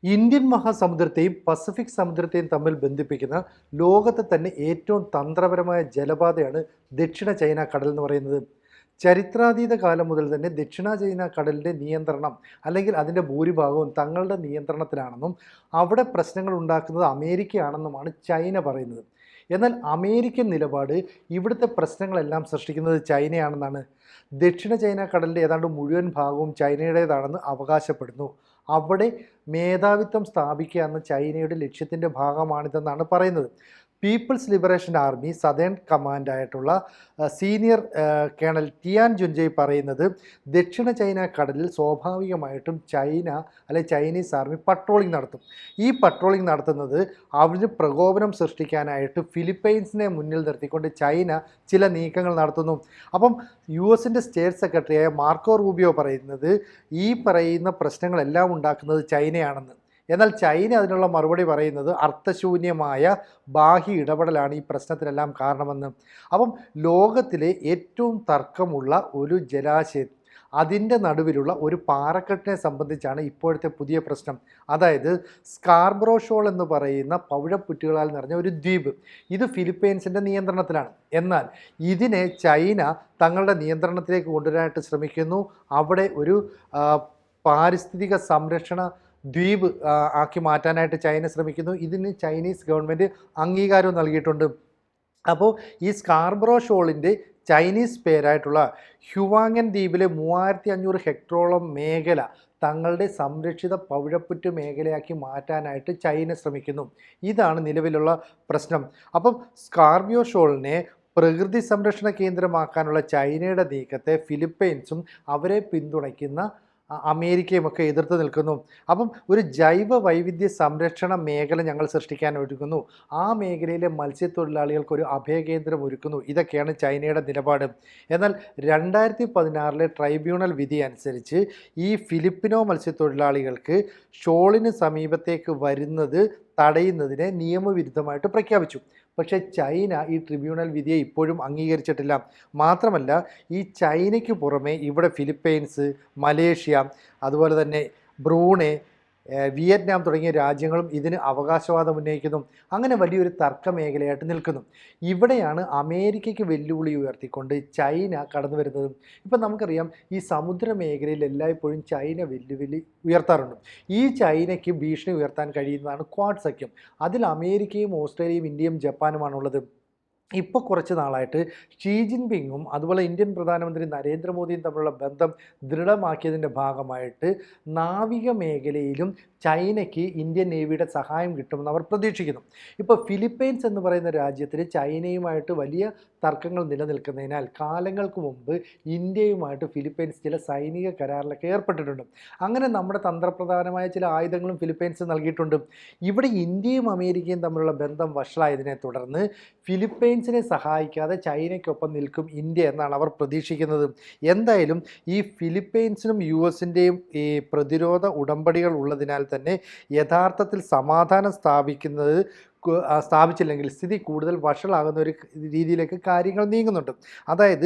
Indian മഹാസമുദ്രത്തെയും Pacific സമുദ്രത്തെയും തമ്മിൽ ബന്ധിപ്പിക്കുന്ന ലോകത്തെ തന്നെ ഏറ്റവും തന്ത്രപരമായ ജലപാതയാണ് ദക്ഷിണ ചൈന കടൽ എന്ന് പറയുന്നത്. ചരിത്രാതീത കാലം മുതൽ തന്നെ ദക്ഷിണ ചൈന കടലിൻ്റെ നിയന്ത്രണം അല്ലെങ്കിൽ അതിൻ്റെ ഭൂരിഭാഗവും തങ്ങളുടെ നിയന്ത്രണത്തിലാണെന്നും അവിടെ പ്രശ്നങ്ങൾ ഉണ്ടാക്കുന്നത് അമേരിക്കയാണെന്നുമാണ് ചൈന പറയുന്നത്. എന്നാൽ അമേരിക്കൻ നിലപാട് ഇവിടുത്തെ പ്രശ്നങ്ങളെല്ലാം സൃഷ്ടിക്കുന്നത് ചൈനയാണെന്നാണ്. ദക്ഷിണ ചൈന കടലിൻ്റെ ഏതാണ്ട് മുഴുവൻ ഭാഗവും ചൈനയുടേതാണെന്ന് അവകാശപ്പെടുന്നു. അവിടെ മേധാവിത്വം സ്ഥാപിക്കുക എന്ന ചൈനയുടെ ലക്ഷ്യത്തിൻ്റെ ഭാഗമാണിതെന്നാണ് പറയുന്നത്. പീപ്പിൾസ് ലിബറേഷൻ ആർമി സദേൺ കമാൻഡായിട്ടുള്ള സീനിയർ കേണൽ ടിയാൻ ജുൻജയ് പറയുന്നത് ദക്ഷിണ ചൈന കടലിൽ സ്വാഭാവികമായിട്ടും ചൈന അല്ലെങ്കിൽ ചൈനീസ് ആർമി പട്രോളിംഗ് നടത്തും. ഈ പട്രോളിംഗ് നടത്തുന്നത് അവന് പ്രകോപനം സൃഷ്ടിക്കാനായിട്ട് ഫിലിപ്പൈൻസിനെ മുന്നിൽ നിർത്തിക്കൊണ്ട് ചൈന ചില നീക്കങ്ങൾ നടത്തുന്നു. അപ്പം US സ്റ്റേറ്റ് സെക്രട്ടറിയായ മാർക്കോ റൂബിയോ പറയുന്നത് ഈ പറയുന്ന പ്രശ്നങ്ങളെല്ലാം ഉണ്ടാക്കുന്നത് ചൈനയാണെന്ന്. എന്നാൽ ചൈന അതിനുള്ള മറുപടി പറയുന്നത് അർത്ഥശൂന്യമായ ബാഹ്യ ഇടപെടലാണ് ഈ പ്രശ്നത്തിനെല്ലാം കാരണമെന്ന്. അപ്പം ലോകത്തിലെ ഏറ്റവും തർക്കമുള്ള ഒരു ജലാശയം അതിൻ്റെ നടുവിലുള്ള ഒരു പാറക്കെട്ടിനെ സംബന്ധിച്ചാണ് ഇപ്പോഴത്തെ പുതിയ പ്രശ്നം. അതായത് സ്കാർബ്രോ ഷോൾ എന്ന് പറയുന്ന പവിഴപ്പുറ്റുകളാൽ നിറഞ്ഞ ഒരു ദ്വീപ്. ഇത് ഫിലിപ്പൈൻസിൻ്റെ നിയന്ത്രണത്തിലാണ്. എന്നാൽ ഇതിനെ ചൈന തങ്ങളുടെ നിയന്ത്രണത്തിലേക്ക് കൊണ്ടുവരാനായിട്ട് ശ്രമിക്കുന്നു. അവിടെ ഒരു പാരിസ്ഥിതിക സംരക്ഷണ ദ്വീപ് ആക്കി മാറ്റാനായിട്ട് ചൈന ശ്രമിക്കുന്നു. ഇതിന് ചൈനീസ് ഗവൺമെൻറ് അംഗീകാരവും നൽകിയിട്ടുണ്ട്. അപ്പോൾ ഈ സ്കാർബ്രോ ഷോളിൻ്റെ ചൈനീസ് പേരായിട്ടുള്ള ഹ്യുവാങ്ങൻ ദ്വീപിലെ 3500 ഹെക്ടറോളം മേഖല തങ്ങളുടെ സംരക്ഷിത പവിഴപ്പുറ്റ് മേഖലയാക്കി മാറ്റാനായിട്ട് ചൈന ശ്രമിക്കുന്നു. ഇതാണ് നിലവിലുള്ള പ്രശ്നം. അപ്പം സ്കാർബ്രോ ഷോളിനെ പ്രകൃതി സംരക്ഷണ കേന്ദ്രമാക്കാനുള്ള ചൈനയുടെ നീക്കത്തെ ഫിലിപ്പൈൻസും അവരെ പിന്തുണയ്ക്കുന്ന അമേരിക്കയുമൊക്കെ എതിർത്ത് നിൽക്കുന്നു. അപ്പം ഒരു ജൈവ വൈവിധ്യ സംരക്ഷണ മേഖല ഞങ്ങൾ സൃഷ്ടിക്കാൻ ഒരുക്കുന്നു, ആ മേഖലയിലെ മത്സ്യത്തൊഴിലാളികൾക്ക് ഒരു അഭയകേന്ദ്രം ഒരുക്കുന്നു. ഇതൊക്കെയാണ് ചൈനയുടെ നിലപാട്. എന്നാൽ 2016 ട്രൈബ്യൂണൽ വിധി അനുസരിച്ച് ഈ ഫിലിപ്പിനോ മത്സ്യത്തൊഴിലാളികൾക്ക് ഷോളിന് സമീപത്തേക്ക് വരുന്നത് തടയുന്നതിനെ നിയമവിരുദ്ധമായിട്ട് പ്രഖ്യാപിച്ചു. പക്ഷേ ചൈന ഈ ട്രിബ്യൂണൽ വിധിയെ ഇപ്പോഴും അംഗീകരിച്ചിട്ടില്ല. മാത്രമല്ല ഈ ചൈനയ്ക്ക് പുറമെ ഇവിടെ ഫിലിപ്പൈൻസ്, മലേഷ്യ, അതുപോലെ തന്നെ ബ്രൂണെ, വിയറ്റ്നാം തുടങ്ങിയ രാജ്യങ്ങളും ഇതിന് അവകാശവാദം ഉന്നയിക്കുന്നു. അങ്ങനെ വലിയൊരു തർക്ക മേഖലയായിട്ട് നിൽക്കുന്നു. ഇവിടെയാണ് അമേരിക്കയ്ക്ക് വെല്ലുവിളി ഉയർത്തിക്കൊണ്ട് ചൈന കടന്നു വരുന്നത്. ഇപ്പം നമുക്കറിയാം ഈ സമുദ്ര മേഖലയിൽ എല്ലായ്പ്പോഴും ചൈന വെല്ലുവിളി ഉയർത്താറുണ്ട്. ഈ ചൈനയ്ക്ക് ഭീഷണി ഉയർത്താൻ കഴിയുന്നതാണ് ക്വാഡ് സഖ്യം. അതിൽ അമേരിക്കയും ഓസ്ട്രേലിയയും ഇന്ത്യയും ജപ്പാനുമാണുള്ളത്. ഇപ്പോൾ കുറച്ച് നാളായിട്ട് ഷീ ജിൻപിങ്ങും അതുപോലെ ഇന്ത്യൻ പ്രധാനമന്ത്രി നരേന്ദ്രമോദിയും തമ്മിലുള്ള ബന്ധം ദൃഢമാക്കിയതിൻ്റെ ഭാഗമായിട്ട് നാവിക മേഖലയിലും ചൈനയ്ക്ക് ഇന്ത്യൻ നേവിയുടെ സഹായം കിട്ടുമെന്ന് അവർ പ്രതീക്ഷിക്കുന്നു. ഇപ്പോൾ ഫിലിപ്പൈൻസ് എന്ന് പറയുന്ന രാജ്യത്തിൽ ചൈനയുമായിട്ട് വലിയ തർക്കങ്ങൾ നിലനിൽക്കുന്നതിനാൽ കാലങ്ങൾക്ക് മുമ്പ് ഇന്ത്യയുമായിട്ട് ഫിലിപ്പൈൻസ് ചില സൈനിക കരാറിലൊക്കെ ഏർപ്പെട്ടിട്ടുണ്ട്. അങ്ങനെ നമ്മുടെ തന്ത്രപ്രധാനമായ ചില ആയുധങ്ങളും ഫിലിപ്പൈൻസ് നൽകിയിട്ടുണ്ട്. ഇവിടെ ഇന്ത്യയും അമേരിക്കയും തമ്മിലുള്ള ബന്ധം വഷളായതിനെ തുടർന്ന് ഫിലിപ്പൈൻസിനെ സഹായിക്കാതെ ചൈനയ്ക്കൊപ്പം നിൽക്കും ഇന്ത്യ എന്നാണ് അവർ പ്രതീക്ഷിക്കുന്നത്. എന്തായാലും ഈ ഫിലിപ്പൈൻസിനും US ഈ പ്രതിരോധ ഉടമ്പടികൾ ഉള്ളതിനാൽ തന്നെ യഥാർത്ഥത്തിൽ സമാധാനം സ്ഥാപിച്ചില്ലെങ്കിൽ സ്ഥിതി കൂടുതൽ വഷളാകുന്ന ഒരു രീതിയിലേക്ക് കാര്യങ്ങൾ നീങ്ങുന്നുണ്ട്. അതായത്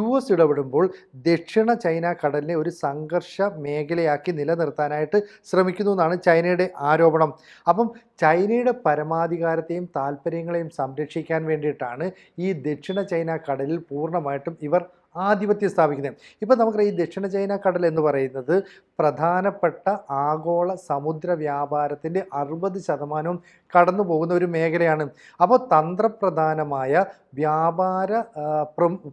US ഇടപെടുമ്പോൾ ദക്ഷിണ ചൈന കടലിനെ ഒരു സംഘർഷ മേഖലയാക്കി നിലനിർത്താനായിട്ട് ശ്രമിക്കുന്നു എന്നാണ് ചൈനയുടെ ആരോപണം. അപ്പം ചൈനയുടെ പരമാധികാരത്തെയും താല്പര്യങ്ങളെയും സംരക്ഷിക്കാൻ വേണ്ടിയിട്ടാണ് ഈ ദക്ഷിണ ചൈന കടലിൽ പൂർണ്ണമായിട്ടും ഇവർ ആധിപത്യം സ്ഥാപിക്കുന്നത്. ഇപ്പം നമുക്കറിയാം ഈ ദക്ഷിണ ചൈന കടൽ എന്ന് പറയുന്നത് പ്രധാനപ്പെട്ട ആഗോള സമുദ്ര വ്യാപാരത്തിൻ്റെ 60% കടന്നു പോകുന്ന ഒരു മേഖലയാണ്. അപ്പോൾ തന്ത്രപ്രധാനമായ വ്യാപാര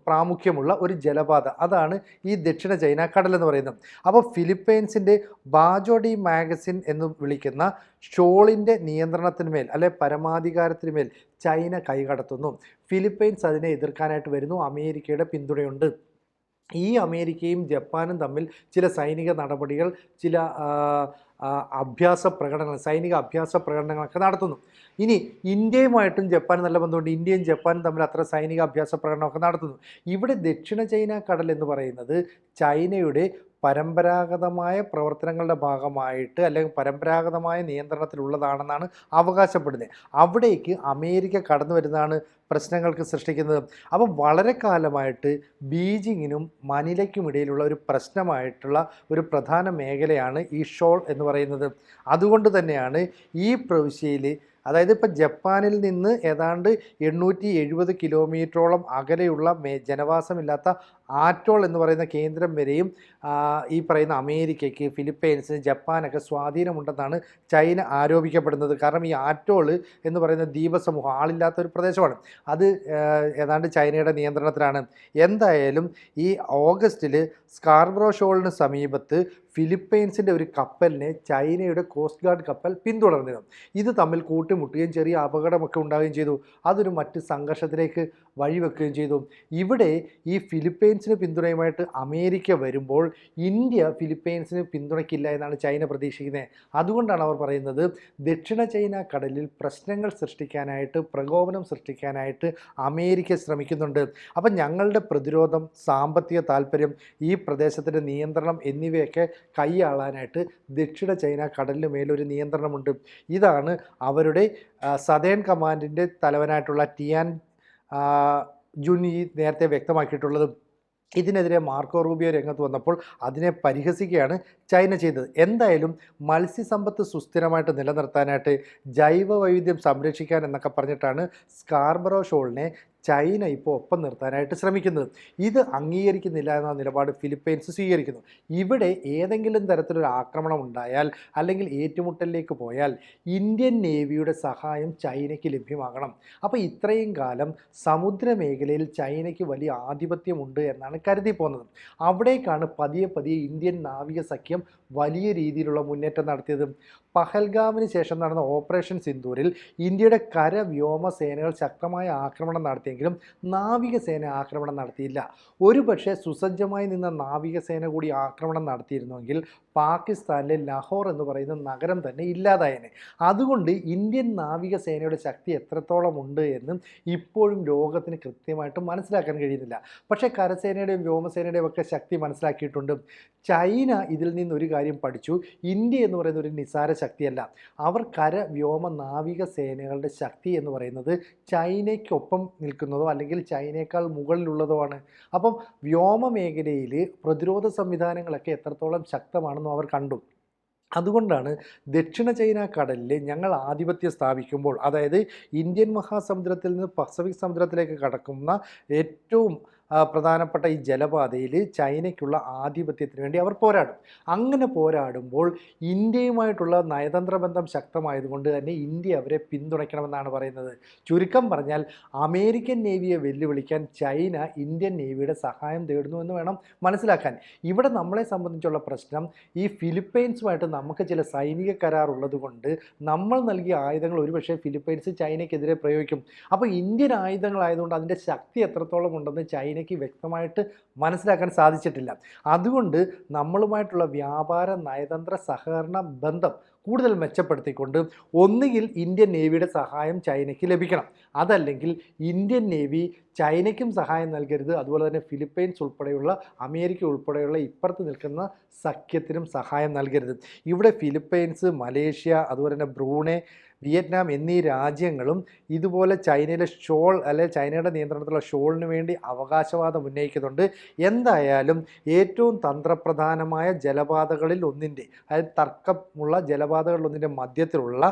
പ്രാമുഖ്യമുള്ള ഒരു ജലപാത, അതാണ് ഈ ദക്ഷിണ ചൈന കടൽ എന്ന് പറയുന്നത്. അപ്പോൾ ഫിലിപ്പൈൻസിൻ്റെ ബാജോഡി മാഗസിൻ എന്ന് വിളിക്കുന്ന ഷോളിൻ്റെ നിയന്ത്രണത്തിന്മേൽ അല്ലെ പരമാധികാരത്തിന്മേൽ ചൈന കൈകടത്തുന്നു. ഫിലിപ്പൈൻസ് അതിനെ എതിർക്കാനായിട്ട് വരുന്നു. അമേരിക്കയുടെ പിന്തുണയുണ്ട്. ഈ അമേരിക്കയും ജപ്പാനും തമ്മിൽ ചില സൈനിക നടപടികൾ, ചില സൈനിക അഭ്യാസ പ്രകടനങ്ങളൊക്കെ നടത്തുന്നു. ഇനി ഇന്ത്യയുമായിട്ടും ജപ്പാനും നല്ല ബന്ധമുണ്ട്. ഇന്ത്യയും ജപ്പാനും തമ്മിൽ അത്ര സൈനിക അഭ്യാസ പ്രകടനമൊക്കെ നടത്തുന്നു. ഇവിടെ ദക്ഷിണ ചൈന കടൽ എന്ന് പറയുന്നത് ചൈനയുടെ പരമ്പരാഗതമായ പ്രവർത്തനങ്ങളുടെ ഭാഗമായിട്ട് അല്ലെങ്കിൽ പരമ്പരാഗതമായ നിയന്ത്രണത്തിലുള്ളതാണെന്നാണ് അവകാശപ്പെടുന്നത്. അവിടേക്ക് അമേരിക്ക കടന്നു വരുന്നതാണ് പ്രശ്നങ്ങൾക്ക് സൃഷ്ടിക്കുന്നത്. അപ്പം വളരെ കാലമായിട്ട് ബീജിങ്ങിനും മനിലയ്ക്കും ഇടയിലുള്ള ഒരു പ്രശ്നമായിട്ടുള്ള ഒരു പ്രധാന മേഖലയാണ് ഈ ഷോൾ എന്ന് പറയുന്നത്. അതുകൊണ്ട് തന്നെയാണ് ഈ പ്രവിശ്യയിൽ, അതായത് ഇപ്പം ജപ്പാനിൽ നിന്ന് ഏതാണ്ട് 870 കിലോമീറ്ററോളം അകലെയുള്ള ജനവാസമില്ലാത്ത ആറ്റോൾ എന്ന് പറയുന്ന കേന്ദ്രം വരെയും ഈ പറയുന്ന അമേരിക്കയ്ക്ക്, ഫിലിപ്പൈൻസിന്, ജപ്പാനൊക്കെ സ്വാധീനമുണ്ടെന്നാണ് ചൈന ആരോപിക്കപ്പെടുന്നത്. കാരണം ഈ ആറ്റോൾ എന്ന് പറയുന്ന ദ്വീപസമൂഹം, ആളില്ലാത്ത ഒരു പ്രദേശമാണ്. അത് ഏതാണ്ട് ചൈനയുടെ നിയന്ത്രണത്തിലാണ്. എന്തായാലും ഈ ഓഗസ്റ്റിൽ സ്കാർബ്രോ ഷോളിന് സമീപത്ത് ഫിലിപ്പൈൻസിൻ്റെ ഒരു കപ്പലിനെ ചൈനയുടെ കോസ്റ്റ് ഗാർഡ് കപ്പൽ പിന്തുടർന്നിരുന്നു. ഇത് തമ്മിൽ കൂട്ടിമുട്ടുകയും ചെറിയ അപകടമൊക്കെ ഉണ്ടാവുകയും ചെയ്തു. അതൊരു മറ്റ് സംഘർഷത്തിലേക്ക് വഴിവെക്കുകയും ചെയ്തു. ഇവിടെ ഈ ഫിലിപ്പൈൻസിന് പിന്തുണയുമായിട്ട് അമേരിക്ക വരുമ്പോൾ ഇന്ത്യ ഫിലിപ്പൈൻസിന് പിന്തുണയ്ക്കില്ല എന്നാണ് ചൈന പ്രതീക്ഷിക്കുന്നത്. അതുകൊണ്ടാണ് അവർ പറയുന്നത് ദക്ഷിണ ചൈന കടലിൽ പ്രശ്നങ്ങൾ സൃഷ്ടിക്കാനായിട്ട്, പ്രകോപനം സൃഷ്ടിക്കാനായിട്ട് അമേരിക്ക ശ്രമിക്കുന്നുണ്ട്. അപ്പം ഞങ്ങളുടെ പ്രതിരോധം, സാമ്പത്തിക താല്പര്യം, ഈ പ്രദേശത്തിൻ്റെ നിയന്ത്രണം എന്നിവയൊക്കെ കൈയാളാനായിട്ട് ദക്ഷിണ ചൈന കടലിന് മേലൊരു നിയന്ത്രണമുണ്ട്. ഇതാണ് അവരുടെ സതേൺ കമാൻഡിൻ്റെ തലവനായിട്ടുള്ള ടിയാൻ ജുനി നേരത്തെ വ്യക്തമാക്കിയിട്ടുള്ളത്. ഇതിനെതിരെ മാർക്കോ റൂബിയോ രംഗത്ത് വന്നപ്പോൾ അതിനെ പരിഹസിക്കുകയാണ് ചൈന ചെയ്തത്. എന്തായാലും മത്സ്യസമ്പത്ത് സുസ്ഥിരമായിട്ട് നിലനിർത്താനായിട്ട്, ജൈവ വൈവിധ്യം സംരക്ഷിക്കാൻ എന്നൊക്കെ പറഞ്ഞിട്ടാണ് സ്കാർബറോ ഷോളിനെ ചൈന ഇപ്പോൾ ഒപ്പം നിർത്താനായിട്ട് ശ്രമിക്കുന്നത്. ഇത് അംഗീകരിക്കുന്നില്ല എന്ന നിലപാട് ഫിലിപ്പൈൻസ് സ്വീകരിക്കുന്നു. ഇവിടെ ഏതെങ്കിലും തരത്തിലൊരു ആക്രമണം ഉണ്ടായാൽ അല്ലെങ്കിൽ ഏറ്റുമുട്ടലിലേക്ക് പോയാൽ ഇന്ത്യൻ നേവിയുടെ സഹായം ചൈനയ്ക്ക് ലഭ്യമാകണം. അപ്പോൾ ഇത്രയും കാലം സമുദ്രമേഖലയിൽ ചൈനയ്ക്ക് വലിയ ആധിപത്യമുണ്ട് എന്നാണ് കരുതി പോകുന്നത്. അവിടേക്കാണ് പതിയെ പതിയെ ഇന്ത്യൻ നാവിക സഖ്യം വലിയ രീതിയിലുള്ള മുന്നേറ്റം നടത്തിയത്. പഹൽഗാമിന് ശേഷം നടന്ന ഓപ്പറേഷൻ സിന്ദൂരിൽ ഇന്ത്യയുടെ കര വ്യോമ സേനകൾ ശക്തമായ ആക്രമണം നടത്തിയെങ്കിലും നാവികസേന ആക്രമണം നടത്തിയില്ല. ഒരുപക്ഷെ സുസജ്ജമായി നിന്ന നാവികസേന കൂടി ആക്രമണം നടത്തിയിരുന്നുവെങ്കിൽ പാകിസ്ഥാനിലെ ലാഹോർ എന്ന് പറയുന്ന നഗരം തന്നെ ഇല്ലാതായേനെ. അതുകൊണ്ട് ഇന്ത്യൻ നാവികസേനയുടെ ശക്തി എത്രത്തോളം ഉണ്ട് എന്നും ഇപ്പോഴും ലോകത്തിന് കൃത്യമായിട്ട് മനസ്സിലാക്കാൻ കഴിയുന്നില്ല. പക്ഷേ കരസേനയുടെയും വ്യോമസേനയുടെയും ഒക്കെ ശക്തി മനസ്സിലാക്കിയിട്ടുണ്ട്. ചൈന ഇതിൽ നിന്നൊരു കാര്യം പഠിച്ചു. ഇന്ത്യ എന്ന് പറയുന്ന ഒരു നിസാര ശക്തിയല്ല. അവർ കര വ്യോമ നാവിക സേനകളുടെ ശക്തി എന്ന് പറയുന്നത് ചൈനയ്ക്കൊപ്പം നിൽക്കുന്നതോ അല്ലെങ്കിൽ ചൈനയേക്കാൾ മുകളിലുള്ളതോ ആണ്. അപ്പം വ്യോമ മേഖലയിൽ പ്രതിരോധ സംവിധാനങ്ങളൊക്കെ എത്രത്തോളം ശക്തമാണെന്നും അവർ കണ്ടു. അതുകൊണ്ടാണ് ദക്ഷിണ ചൈന കടലിൽ ഞങ്ങൾ ആധിപത്യം സ്ഥാപിക്കുമ്പോൾ, അതായത് ഇന്ത്യൻ മഹാസമുദ്രത്തിൽ നിന്ന് പസഫിക് സമുദ്രത്തിലേക്ക് കടക്കുന്ന ഏറ്റവും പ്രധാനപ്പെട്ട ഈ ജലപാതയിൽ ചൈനയ്ക്കുള്ള ആധിപത്യത്തിന് വേണ്ടി അവർ പോരാടും. അങ്ങനെ പോരാടുമ്പോൾ ഇന്ത്യയുമായിട്ടുള്ള നയതന്ത്ര ബന്ധം ശക്തമായതുകൊണ്ട് തന്നെ ഇന്ത്യ അവരെ പിന്തുണയ്ക്കണമെന്നാണ് പറയുന്നത്. ചുരുക്കം പറഞ്ഞാൽ അമേരിക്കൻ നേവിയെ വെല്ലുവിളിക്കാൻ ചൈന ഇന്ത്യൻ നേവിയുടെ സഹായം തേടുന്നുവെന്ന് വേണം മനസ്സിലാക്കാൻ. ഇവിടെ നമ്മളെ സംബന്ധിച്ചുള്ള പ്രശ്നം, ഈ ഫിലിപ്പൈൻസുമായിട്ട് നമുക്ക് ചില സൈനിക കരാറുള്ളത് കൊണ്ട് നമ്മൾ നൽകിയ ആയുധങ്ങൾ ഒരുപക്ഷെ ഫിലിപ്പൈൻസ് ചൈനയ്ക്കെതിരെ പ്രയോഗിക്കും. അപ്പോൾ ഇന്ത്യൻ ആയുധങ്ങളായതുകൊണ്ട് അതിൻ്റെ ശക്തി എത്രത്തോളം ഉണ്ടെന്ന് ചൈനയ്ക്ക് വ്യക്തമായിട്ട് മനസ്സിലാക്കാൻ സാധിച്ചിട്ടില്ല. അതുകൊണ്ട് നമ്മളുമായിട്ടുള്ള വ്യാപാര നയതന്ത്ര സഹകരണ ബന്ധം കൂടുതൽ മെച്ചപ്പെടുത്തിക്കൊണ്ട് ഒന്നുകിൽ ഇന്ത്യൻ നേവിയുടെ സഹായം ചൈനയ്ക്ക് ലഭിക്കണം, അതല്ലെങ്കിൽ ഇന്ത്യൻ നേവി ചൈനയ്ക്കും സഹായം നൽകരുത്. അതുപോലെ തന്നെ ഫിലിപ്പൈൻസ് ഉൾപ്പെടെയുള്ള, അമേരിക്ക ഉൾപ്പെടെയുള്ള ഇപ്പുറത്ത് നിൽക്കുന്ന സഖ്യത്തിനും സഹായം നൽകരുത്. ഇവിടെ ഫിലിപ്പൈൻസ്, മലേഷ്യ, അതുപോലെ തന്നെ ബ്രൂണൈ, വിയറ്റ്നാം എന്നീ രാജ്യങ്ങളും ഇതുപോലെ ചൈനയിലെ ഷോൾ അല്ലെങ്കിൽ ചൈനയുടെ നിയന്ത്രണത്തിലുള്ള ഷോളിന് വേണ്ടി അവകാശവാദം ഉന്നയിക്കുന്നുണ്ട്. എന്തായാലും ഏറ്റവും തന്ത്രപ്രധാനമായ ജലപാതകളിൽ ഒന്നിൻ്റെ, അതായത് തർക്കമുള്ള ജലപാതകളിൽ ഒന്നിൻ്റെ മധ്യത്തിലുള്ള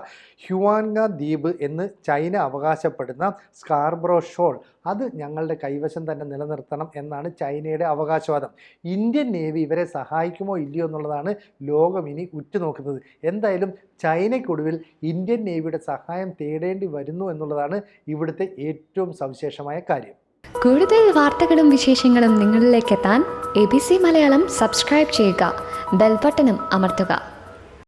ഹ്യുവാൻഗ ദ്വീപ് എന്ന് ചൈന അവകാശപ്പെടുന്ന സ്കാർബ്രോ ഷോൾ, അത് ഞങ്ങളുടെ കൈവശം തന്നെ നിലനിർത്തണം എന്നാണ് ചൈനയുടെ അവകാശവാദം. ഇന്ത്യൻ നേവി ഇവരെ സഹായിക്കുമോ ഇല്ലയോ എന്നുള്ളതാണ് ലോകം ഇനി ഉറ്റുനോക്കുന്നത്. എന്തായാലും ചൈനയ്ക്കൊടുവിൽ ഇന്ത്യൻ നേവിയുടെ സഹായം തേടേണ്ടി വരുന്നു എന്നുള്ളതാണ് ഇവിടുത്തെ ഏറ്റവും സവിശേഷമായ കാര്യം. കൂടുതൽ വാർത്തകളും വിശേഷങ്ങളും നിങ്ങളിലേക്ക് എത്താൻ ABC മലയാളം സബ്സ്ക്രൈബ് ചെയ്യുക, ബെൽ ബട്ടണും അമർത്തുക.